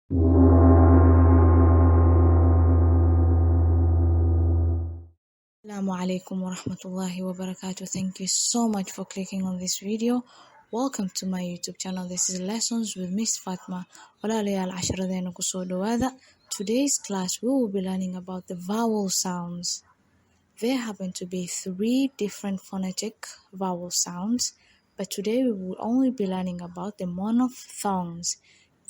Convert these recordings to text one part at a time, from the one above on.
Assalamu alaikum wa rahmatullahi wa barakatuh. Thank you so much for clicking on this video. Welcome to my YouTube channel. This is Lessons with Miss Fatma. Walaalayaal casharadena kusoo dhawaada. Today's class we will be learning about the vowel sounds. There happen to be 3 different phonetic vowel sounds, but today we will only be learning about the monophthongs.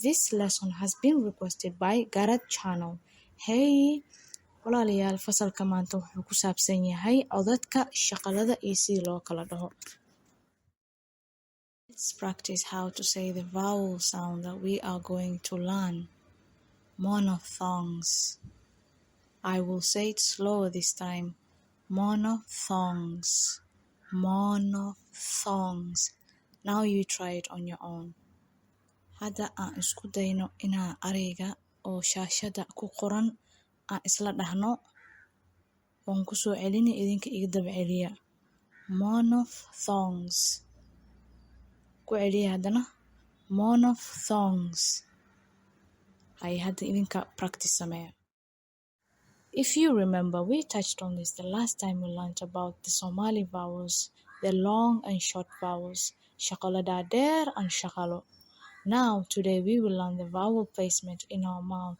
This lesson has been requested by Garad channel. Hey, walaalayaal fasalka maanta wuxuu ku saabsan yahay codadka shaqalada iyo sidii loo kala dhaho. Let's practice how to say the vowel sound that we are going to learn. Monophthongs. I will say it slower this time. Monophthongs. Monophthongs. Now you try it on your own. Hadda aan isku dayno inaan ereyga oo shaashada ku qoran aan isla dhahno. Waan ku soo celini idinka iga daba celiya. Monophthongs. Ku celiya haddana. Monophthongs. Hay hadda idinka practice sameeya. If you remember, we touched on this the last time we learned about the Somali vowels, the long and short vowels, shaqalo dhaadheer and shaqalo. Now, today we will learn the vowel placement in our mouth.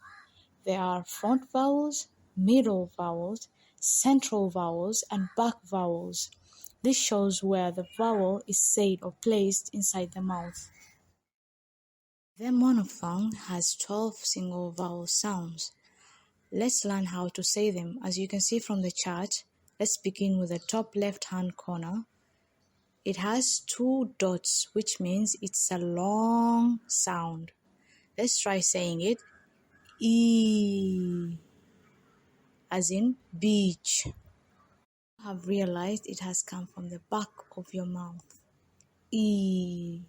There are front vowels, middle vowels, central vowels, and back vowels. This shows where the vowel is said or placed inside the mouth. The monophthong has 12 single vowel sounds. Let's learn how to say them. As you can see from the chart, let's begin with the top left-hand corner. It has 2 dots, which means it's a long sound. Let's try saying it. E, as in beach. I have realized it has come from the back of your mouth. E,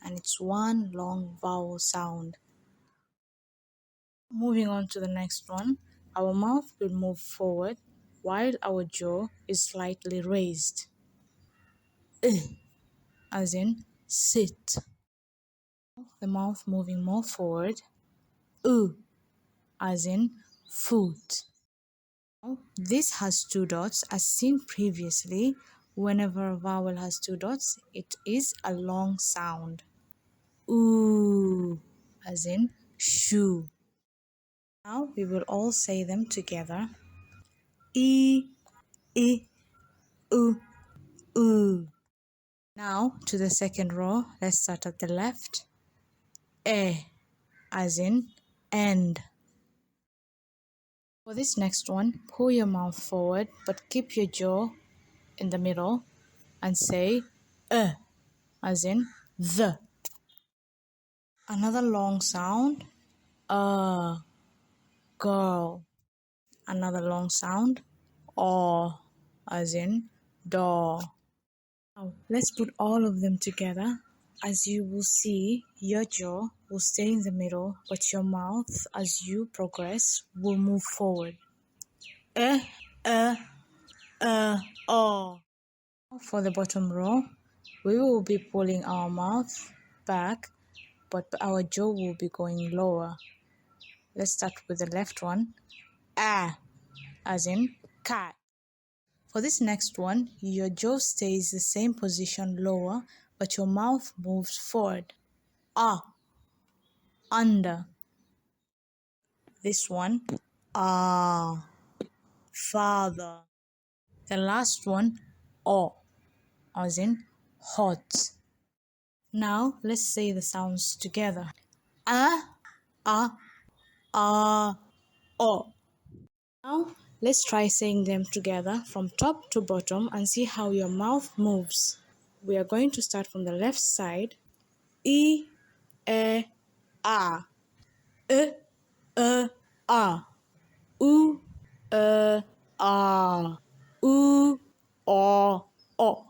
and it's one long vowel sound. Moving on to the next one, our mouth will move forward while our jaw is slightly raised. As in sit. The mouth moving more forward. As in foot. This has 2 dots as seen previously. Whenever a vowel has 2 dots, it is a long sound. Ooh, as in shoe. Now we will all say them together. E, oo, oo. Now to the second row, let's start at the left. As in end. For this next one, pull your mouth forward but keep your jaw in the middle and say as in the. Another long sound, girl. Another long sound, as in door. Now let's put all of them together. As you will see, your jaw will stay in the middle, but your mouth, as you progress, will move forward. Oh. For the bottom row, we will be pulling our mouth back, but our jaw will be going lower. Let's start with the left one. As in cat. For this next one, your jaw stays the same position lower, but your mouth moves forward. Under. This one, father. The last one, as in hot. Now let's say the sounds together. O. Now let's try saying them together from top to bottom and see how your mouth moves. We are going to start from the left side. E, a. U, U, O.